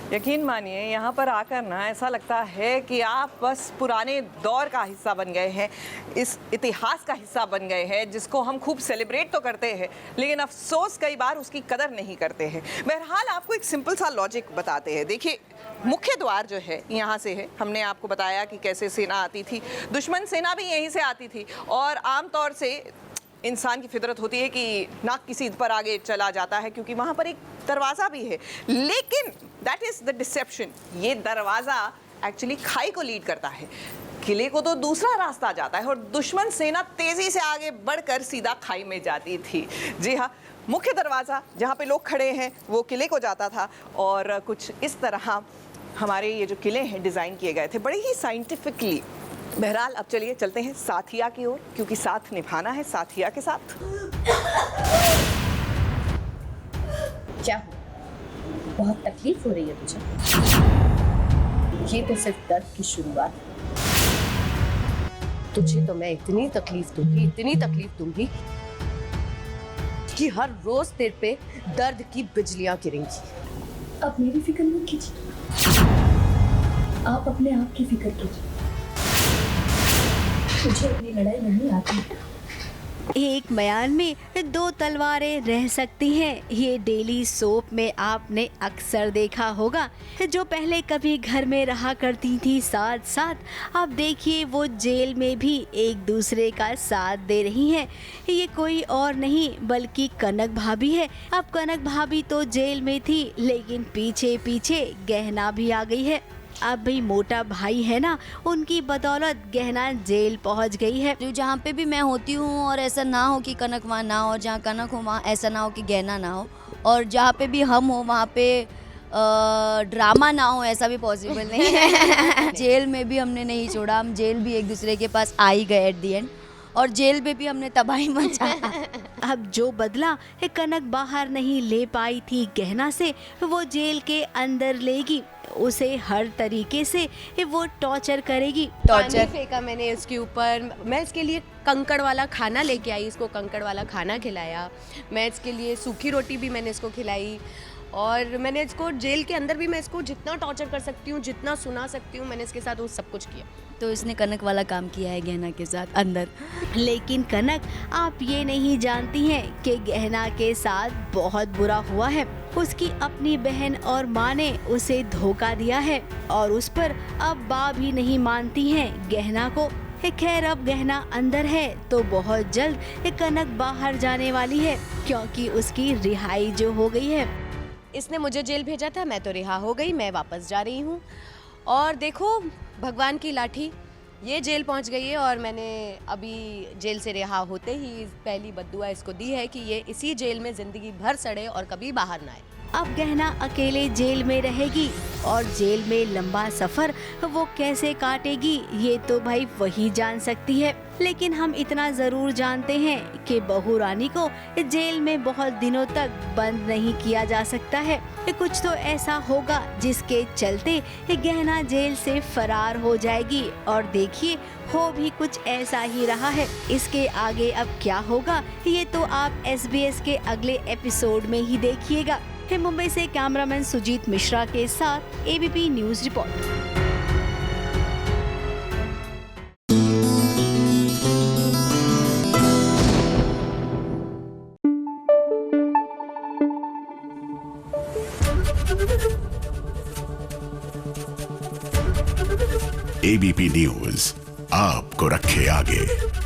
यकीन मानिए यहाँ पर आकर ना ऐसा लगता है कि आप बस पुराने दौर का हिस्सा बन गए हैं, इस इतिहास का हिस्सा बन गए हैं जिसको हम खूब सेलिब्रेट तो करते हैं लेकिन अफसोस कई बार उसकी कदर नहीं करते हैं। बहरहाल आपको एक सिंपल सा लॉजिक बताते हैं। देखिए, मुख्य द्वार जो है यहाँ से है। हमने आपको बताया कि कैसे सेना आती थी, दुश्मन सेना भी यहीं से आती थी और आमतौर से इंसान की फितरत होती है कि नाक किसी पर आगे चला जाता है क्योंकि वहाँ पर एक दरवाज़ा भी है। लेकिन दैट इज़ द डिसेप्शन। ये दरवाज़ा एक्चुअली खाई को लीड करता है, किले को तो दूसरा रास्ता जाता है और दुश्मन सेना तेज़ी से आगे बढ़कर सीधा खाई में जाती थी। जी हाँ, मुख्य दरवाज़ा जहाँ पे लोग खड़े हैं वो किले को जाता था और कुछ इस तरह हमारे ये जो किले हैं डिज़ाइन किए गए थे बड़े ही साइंटिफिकली। बहरहाल अब चलिए चलते हैं साथिया की ओर, क्योंकि साथ निभाना है साथिया के साथ। क्या हो? बहुत तकलीफ हो रही है तुझे? ये तो सिर्फ दर्द की शुरुआत है। तुझे तो मैं इतनी तकलीफ दूंगी कि हर रोज तेरे पे दर्द की बिजलियां गिरेंगी। अब मेरी फिक्र मत कीजिए, आप अपने आप की फिक्र कीजिए। मुझे अपनी लड़ाई नहीं आती। एक म्यान में दो तलवारें रह सकती हैं, ये डेली सोप में आपने अक्सर देखा होगा। जो पहले कभी घर में रहा करती थी साथ साथ, अब देखिए वो जेल में भी एक दूसरे का साथ दे रही हैं। ये कोई और नहीं बल्कि कनक भाभी है। अब कनक भाभी तो जेल में थी लेकिन पीछे पीछे गहना भी आ गई है। अब भाई मोटा भाई है ना, उनकी बदौलत गहना जेल पहुंच गई है। जो जहाँ पे भी मैं होती हूँ और ऐसा ना हो कि कनक वहाँ ना हो, जहाँ कनक हो वहाँ ऐसा ना हो कि गहना ना हो, और जहाँ पे भी हम हो वहाँ पे ड्रामा ना हो, ऐसा भी पॉसिबल नहीं है। जेल में भी हमने नहीं छोड़ा, हम जेल भी एक दूसरे के पास आ ही गए एट दी एंड, और जेल में भी हमने तबाही मचा। अब जो बदला है कनक बाहर नहीं ले पाई थी गहना से, वो जेल के अंदर लेगी। उसे हर तरीके से वो टॉर्चर करेगी। टॉर्चर फेंका मैंने इसके ऊपर, मैं इसके लिए कंकड़ वाला खाना लेके आई, इसको कंकड़ वाला खाना खिलाया। मैं इसके लिए सूखी रोटी भी मैंने इसको खिलाई और मैंने इसको जेल के अंदर भी मैं इसको जितना टॉर्चर कर सकती हूँ, जितना सुना सकती हूँ, मैंने इसके साथ वो सब कुछ किया। तो इसने कनक वाला काम किया है गहना के साथ अंदर। लेकिन कनक, आप ये नहीं जानती हैं कि गहना के साथ बहुत बुरा हुआ है। उसकी अपनी बहन और माँ ने उसे धोखा दिया है और उस पर अब बा भी नहीं मानती हैं गहना को। खैर, अब गहना अंदर है तो बहुत जल्द कनक बाहर जाने वाली है क्योंकि उसकी रिहाई जो हो गई है। इसने मुझे जेल भेजा था, मैं तो रिहा हो गई, मैं वापस जा रही हूँ। और देखो, भगवान की लाठी ये जेल पहुँच गई है और मैंने अभी जेल से रिहा होते ही पहली बद्दुआ इसको दी है कि ये इसी जेल में ज़िंदगी भर सड़े और कभी बाहर ना आए। अब गहना अकेले जेल में रहेगी और जेल में लंबा सफर वो कैसे काटेगी ये तो भाई वही जान सकती है। लेकिन हम इतना जरूर जानते हैं कि बहू रानी को जेल में बहुत दिनों तक बंद नहीं किया जा सकता है। कुछ तो ऐसा होगा जिसके चलते गहना जेल से फरार हो जाएगी और देखिए हो भी कुछ ऐसा ही रहा है। इसके आगे अब क्या होगा ये तो आप SBS के अगले एपिसोड में ही देखिएगा। मुंबई से कैमरामैन सुजीत मिश्रा के साथ ABP news report. ABP news आपको रखे आगे।